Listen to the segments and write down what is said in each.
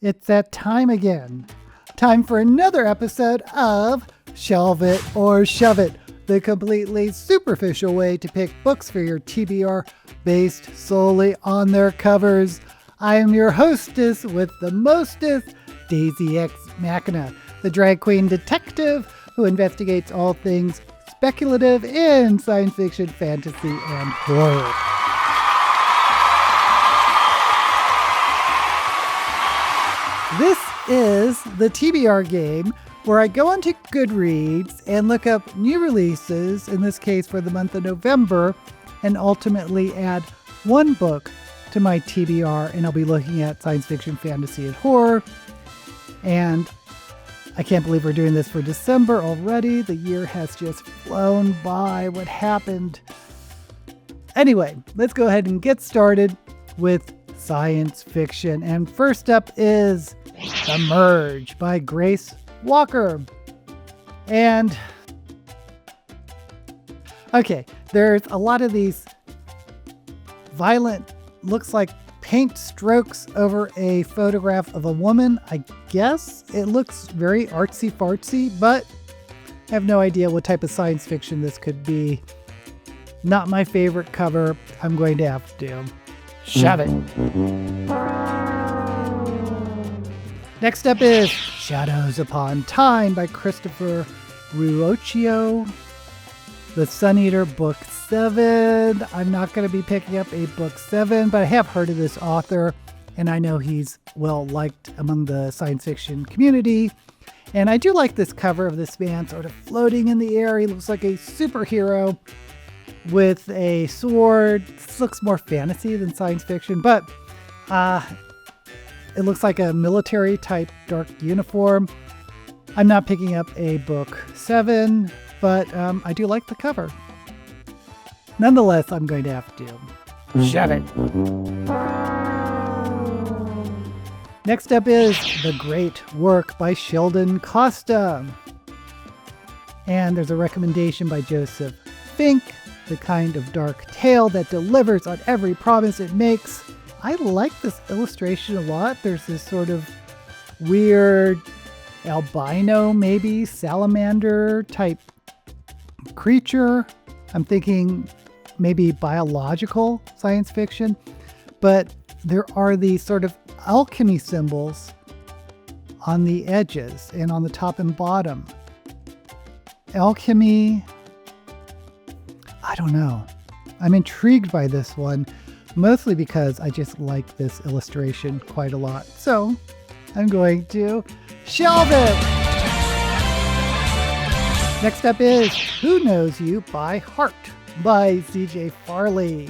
It's that time again. Time for another episode of Shelve It or Shove It, the completely superficial way to pick books for your TBR based solely on their covers. I am your hostess with the mostest, Daisy X Machina, the drag queen detective who investigates all things speculative in science fiction, fantasy, and horror. This is the TBR game where I go onto Goodreads and look up new releases, in this case for the month of November, and ultimately add one book to my TBR, and I'll be looking at science fiction, fantasy, and horror. And I can't believe we're doing this for December already. The year has just flown by. What happened? Anyway, let's go ahead and get started with science fiction. And first up is The Merge by Grace Walker. And okay, there's a lot of these violent, looks like paint strokes over a photograph of a woman. I guess it looks very artsy fartsy, but I have no idea what type of science fiction this could be. Not my favorite cover. I'm going to have to shove it. Next up is Shadows Upon Time by Christopher Ruocchio. The Sun Eater Book 7. I'm not going to be picking up a Book 7, but I have heard of this author, and I know he's well liked among the science fiction community. And I do like this cover of this man sort of floating in the air. He looks like a superhero with a sword. This looks more fantasy than science fiction, but it looks like a military type dark uniform. I'm not picking up a Book 7, but I do like the cover. Nonetheless, I'm going to have to shove it. Next up is The Great Work by Sheldon Costa. And there's a recommendation by Joseph Fink, the kind of dark tale that delivers on every promise it makes. I like this illustration a lot. There's this sort of weird albino, maybe salamander type creature. I'm thinking maybe biological science fiction, but there are these sort of alchemy symbols on the edges and on the top and bottom. Alchemy, I don't know. I'm intrigued by this one, mostly because I just like this illustration quite a lot. So I'm going to shelve it. Next up is Who Knows You by Heart by C.J. Farley.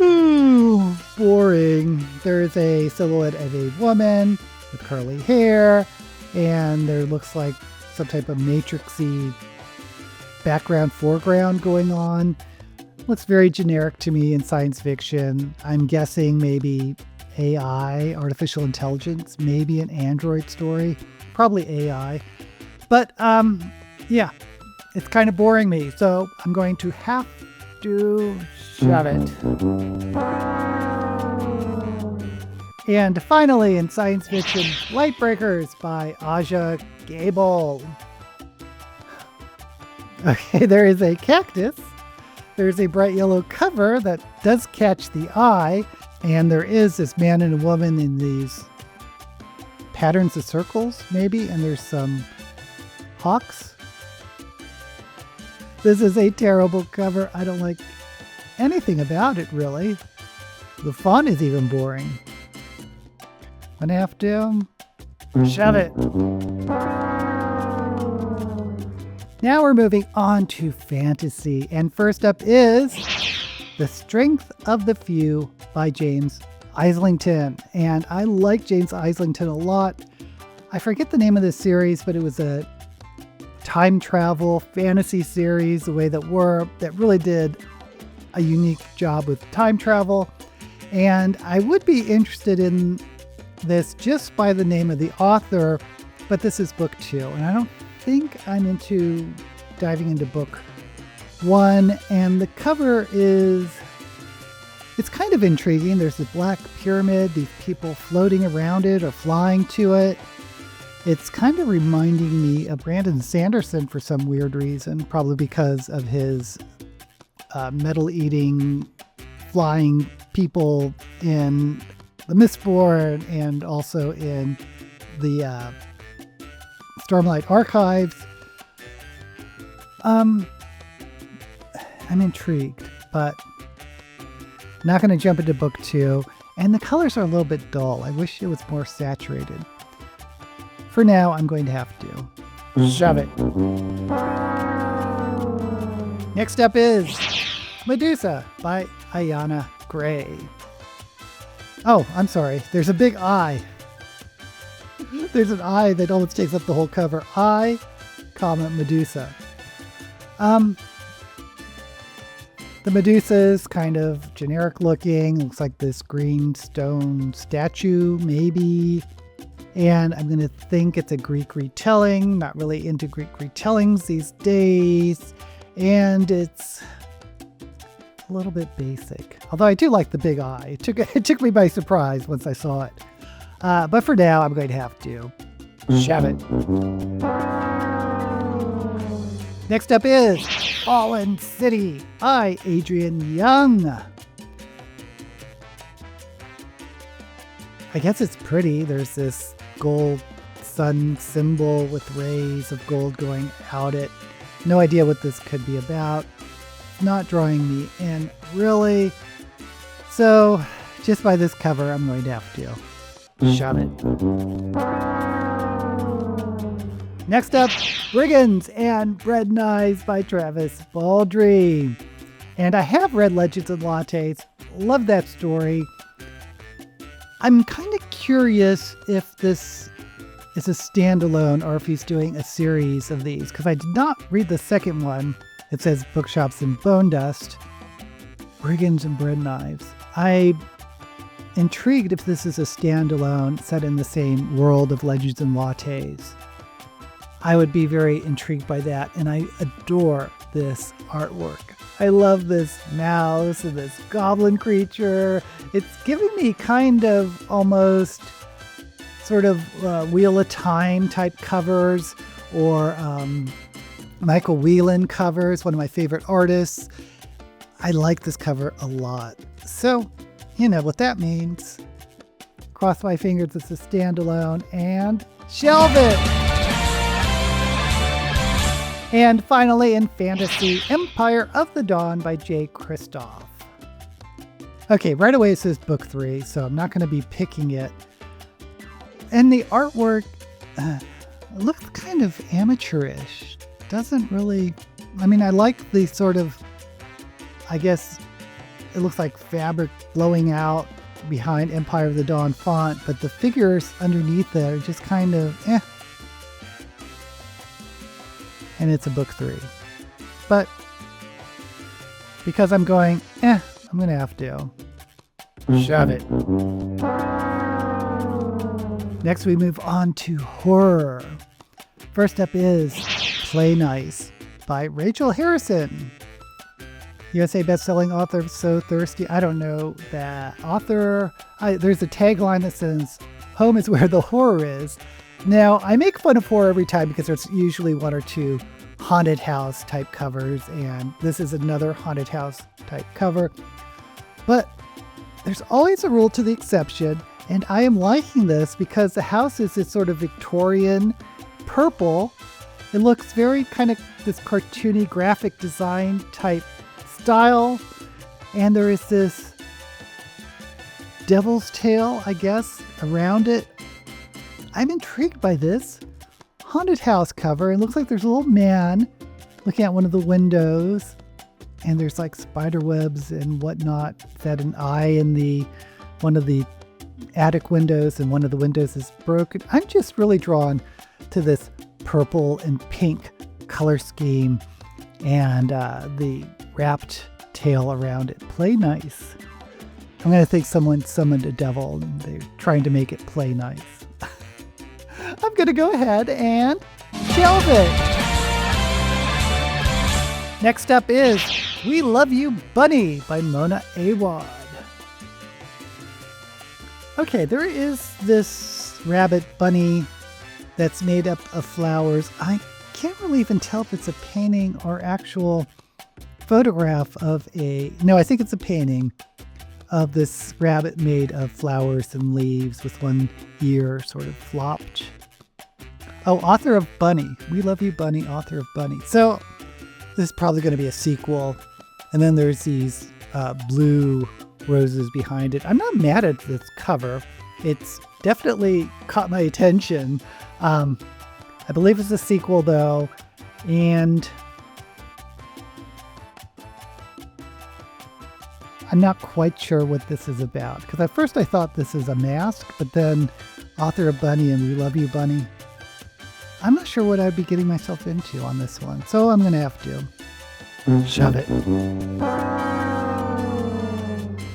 Ooh, boring. There's a silhouette of a woman with curly hair, and there looks like some type of matrixy background, foreground going on. Looks very generic to me in science fiction. I'm guessing maybe AI, artificial intelligence, maybe an Android story, probably AI. But yeah, it's kind of boring me, so I'm going to have to shove it. And finally, in science fiction, Lightbreakers by Aja Gabel. Okay, there is a cactus. There's a bright yellow cover that does catch the eye, and there is this man and a woman in these patterns of circles, maybe, and there's some hawks. This is a terrible cover. I don't like anything about it, really. The font is even boring. I'm gonna have to shove it. Now we're moving on to fantasy, and first up is The Strength of the Few by James Islington. And I like James Islington a lot. I forget the name of this series, but it was a time travel fantasy series, the way that really did a unique job with time travel. And I would be interested in this just by the name of the author, but this is book 2, and I don't think I'm into diving into book 1. And the cover is It's kind of intriguing. There's a black pyramid, these people floating around it or flying to it. It's kind of reminding me of Brandon Sanderson for some weird reason, probably because of his metal-eating, flying people in the Mistborn and also in the Stormlight Archives. I'm intrigued, but not going to jump into book 2. And the colors are a little bit dull. I wish it was more saturated. For now, I'm going to have to shove it. Next up is Medusa by Ayana Gray. Oh, I'm sorry. There's a big I. There's an I that almost takes up the whole cover. I, comma, Medusa. The Medusa is kind of generic looking. Looks like this green stone statue, maybe. And I'm going to think it's a Greek retelling. Not really into Greek retellings these days. And it's a little bit basic. Although I do like the big eye. It took me by surprise once I saw it. But for now, I'm going to have to shove it. Next up is Fallen City by Adrian Young. I guess it's pretty. There's this gold sun symbol with rays of gold going out it. No idea what this could be about. Not drawing me in, really. So, just by this cover, I'm going to have to shove it. Next up, Brigands and Bread Knives by Travis Baldree. And I have read Legends and Lattes. Love that story. I'm kind of curious if this is a standalone or if he's doing a series of these, because I did not read the second one. It says Bookshops and Bone Dust. Brigands and Bread Knives. I'm intrigued if this is a standalone set in the same world of Legends and Lattes. I would be very intrigued by that, and I adore this artwork. I love this mouse and this goblin creature. It's giving me kind of almost sort of Wheel of Time type covers or Michael Whelan covers, one of my favorite artists. I like this cover a lot. So, you know what that means. Cross my fingers it's a standalone and shelve it! And finally, in fantasy, Empire of the Dawn by Jay Kristoff. Okay, right away it says book 3, so I'm not going to be picking it. And the artwork looks kind of amateurish. Doesn't really... I mean, I like the sort of... I guess it looks like fabric blowing out behind Empire of the Dawn font, but the figures underneath it are just kind of And it's a book 3. But because I'm going, I'm going to have to shove it. Next we move on to horror. First up is Play Nice by Rachel Harrison. USA bestselling author, So Thirsty. I don't know that author. There's a tagline that says, home is where the horror is. Now, I make fun of horror every time because there's usually one or two haunted house type covers, and this is another haunted house type cover. But there's always a rule to the exception, and I am liking this because the house is this sort of Victorian purple. It looks very kind of this cartoony graphic design type style, and there is this devil's tail, I guess, around it. I'm intrigued by this haunted house cover. It looks like there's a little man looking out one of the windows, and there's like spider webs and whatnot. It's had an eye in one of the attic windows, and one of the windows is broken. I'm just really drawn to this purple and pink color scheme and the wrapped tail around it. Play nice. I'm going to think someone summoned a devil and they're trying to make it play nice. I'm going to go ahead and shelve it. Next up is We Love You Bunny by Mona Awad. Okay, there is this rabbit bunny that's made up of flowers. I can't really even tell if it's a painting or actual photograph of no, I think it's a painting of this rabbit made of flowers and leaves with one ear sort of flopped. Oh, author of Bunny. We love you, Bunny, author of Bunny. So this is probably going to be a sequel. And then there's these blue roses behind it. I'm not mad at this cover. It's definitely caught my attention. I believe it's a sequel though. And I'm not quite sure what this is about. Because at first I thought this is a mask, but then author of Bunny and We Love You, Bunny. I'm not sure what I'd be getting myself into on this one. So I'm going to have to shove it.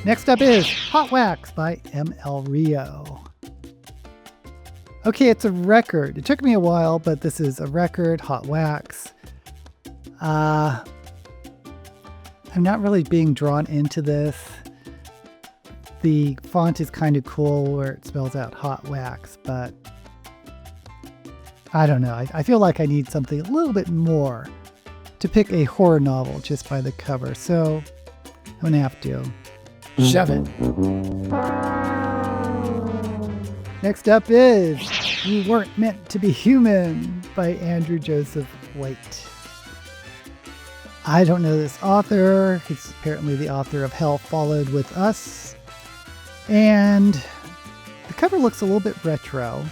Next up is Hot Wax by M.L. Rio. Okay, it's a record. It took me a while, but this is a record, Hot Wax. I'm not really being drawn into this. The font is kind of cool where it spells out Hot Wax, but I don't know. I feel like I need something a little bit more to pick a horror novel just by the cover. So I'm going to have to shove it. Next up is You Weren't Meant to Be Human by Andrew Joseph White. I don't know this author. He's apparently the author of Hell Followed With Us. And the cover looks a little bit retro.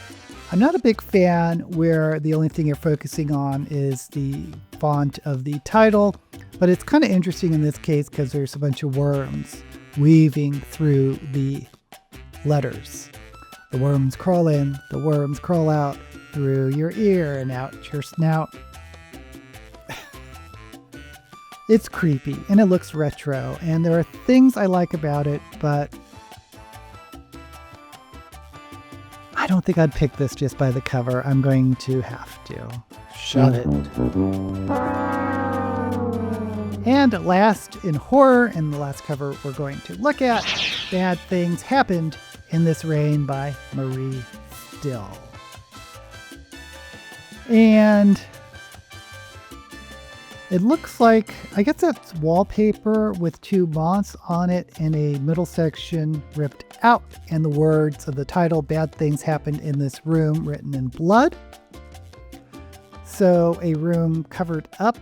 I'm not a big fan where the only thing you're focusing on is the font of the title, but it's kind of interesting in this case because there's a bunch of worms weaving through the letters. The worms crawl in, the worms crawl out through your ear and out your snout. It's creepy and it looks retro, and there are things I like about it, but I don't think I'd pick this just by the cover. I'm going to have to shove it. And last in horror, and the last cover we're going to look at, Bad Things Happened in This Rain by Marie Still. And it looks like, I guess that's wallpaper with two moths on it and a middle section ripped out, and the words of the title, Bad Things Happened in This Room, written in blood. So a room covered up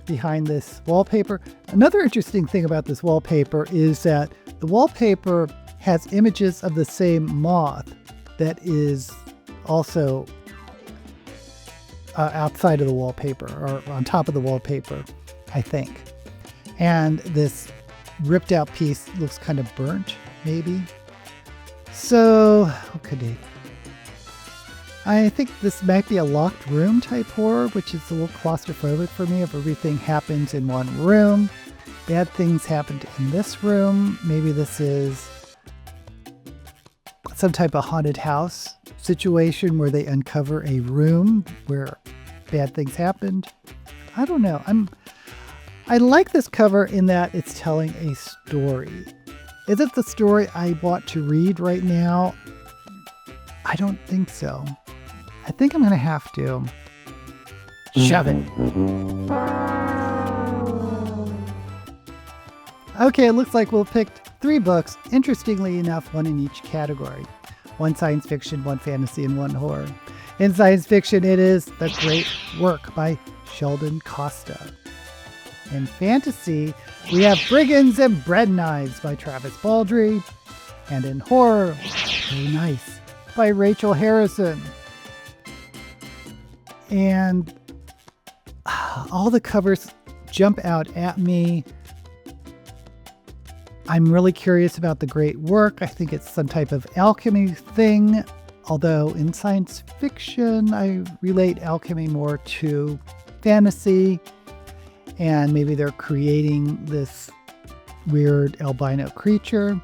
behind this wallpaper. Another interesting thing about this wallpaper is that the wallpaper has images of the same moth that is also outside of the wallpaper, or on top of the wallpaper, I think. And this ripped out piece looks kind of burnt, maybe. So, what could it? I think this might be a locked room type horror, which is a little claustrophobic for me if everything happens in one room. Bad things happened in this room. Maybe this is some type of haunted house situation where they uncover a room where bad things happened. I don't know. I like this cover in that it's telling a story. Is it the story I want to read right now? I don't think so. I think I'm going to have to shove it. Okay, it looks like we'll pick 3 books. Interestingly enough, one in each category. 1 science fiction, 1 fantasy, and 1 horror. In science fiction, it is The Great Work by Sheldon Costa. In fantasy, we have Brigands and Bread Knives by Travis Baldree. And in horror, Very Nice by Rachel Harrison. And all the covers jump out at me. I'm really curious about The Great Work. I think it's some type of alchemy thing. Although in science fiction, I relate alchemy more to fantasy. And maybe they're creating this weird albino creature.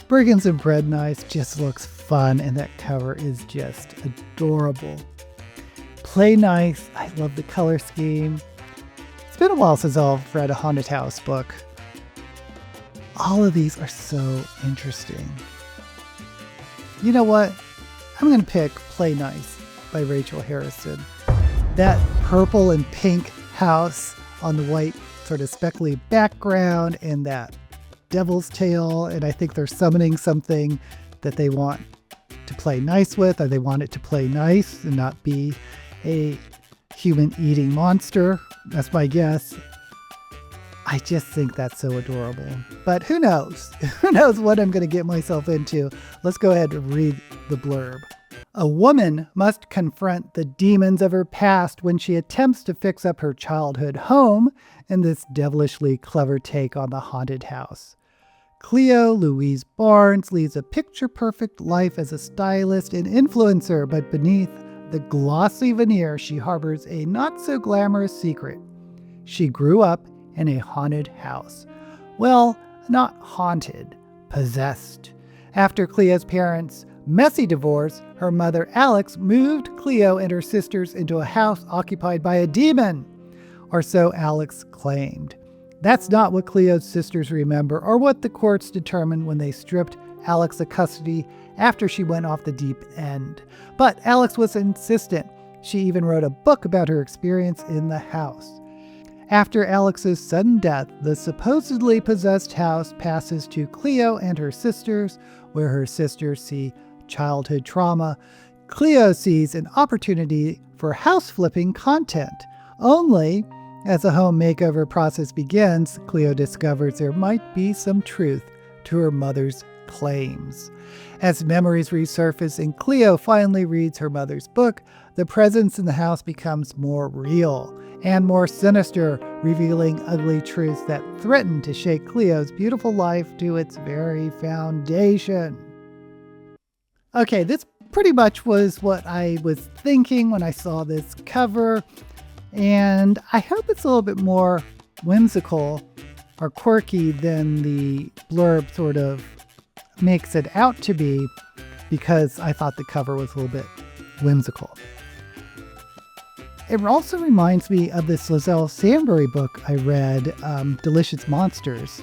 Brigands and Bread Knives just looks fun, and that cover is just adorable. Play nice. I love the color scheme. It's been a while since I've read a haunted house book. All of these are so interesting. You know what? I'm going to pick Play Nice by Rachel Harrison. That purple and pink house on the white sort of speckly background and that devil's tail. And I think they're summoning something that they want to play nice with, or they want it to play nice and not be a human eating monster. That's my guess. I just think that's so adorable. But who knows? Who knows what I'm going to get myself into? Let's go ahead and read the blurb. A woman must confront the demons of her past when she attempts to fix up her childhood home in this devilishly clever take on the haunted house. Cleo Louise Barnes leads a picture-perfect life as a stylist and influencer, but beneath the glossy veneer, she harbors a not-so-glamorous secret. She grew up in a haunted house. Well, not haunted, possessed. After Cleo's parents' messy divorce, her mother Alex moved Cleo and her sisters into a house occupied by a demon. Or so Alex claimed. That's not what Cleo's sisters remember or what the courts determined when they stripped Alex of custody after she went off the deep end. But Alex was insistent. She even wrote a book about her experience in the house. After Alex's sudden death, the supposedly possessed house passes to Cleo and her sisters, where her sisters see childhood trauma. Cleo sees an opportunity for house flipping content. Only, as the home makeover process begins, Cleo discovers there might be some truth to her mother's claims. As memories resurface and Cleo finally reads her mother's book, the presence in the house becomes more real and more sinister, revealing ugly truths that threaten to shake Cleo's beautiful life to its very foundation. Okay, this pretty much was what I was thinking when I saw this cover, and I hope it's a little bit more whimsical or quirky than the blurb sort of makes it out to be, because I thought the cover was a little bit whimsical. It also reminds me of this Lizelle Sandbury book I read, Delicious Monsters,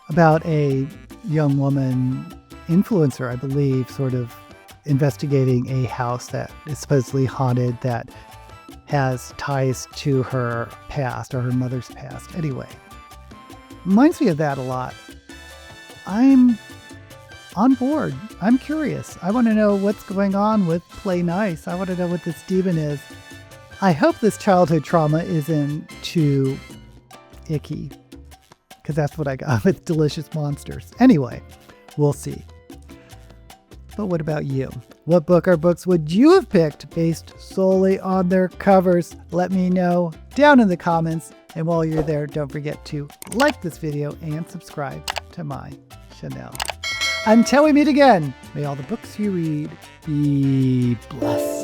about a young woman influencer, I believe, sort of investigating a house that is supposedly haunted that has ties to her past or her mother's past. Anyway, reminds me of that a lot. I'm on board. I'm curious. I want to know what's going on with Play Nice. I want to know what this demon is. I hope this childhood trauma isn't too icky, because that's what I got with Delicious Monsters. Anyway, we'll see. But what about you? What book or books would you have picked based solely on their covers? Let me know down in the comments. And while you're there, don't forget to like this video and subscribe to my channel. Until we meet again, may all the books you read be blessed.